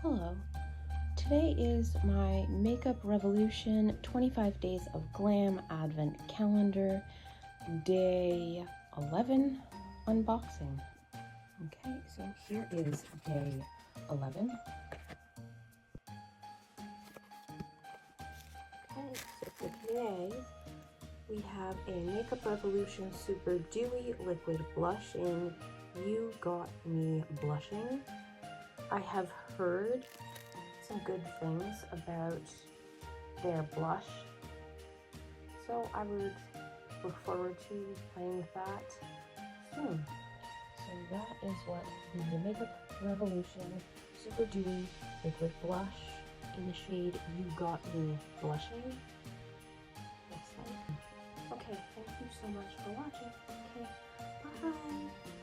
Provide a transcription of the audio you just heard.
Hello. Today is my Makeup Revolution 25 Days of Glam Advent Calendar, Day 11 unboxing. Okay, so here is Day 11. Okay, so for today, we have a Makeup Revolution Super Dewy Liquid Blush in You Got Me Blushing. I have heard some good things about their blush, so I would look forward to playing with that soon. So that is what the Makeup Revolution Super Dewy Liquid Blush in the shade You Got Me Blushing looks like. Okay, thank you so much for watching. Okay, bye!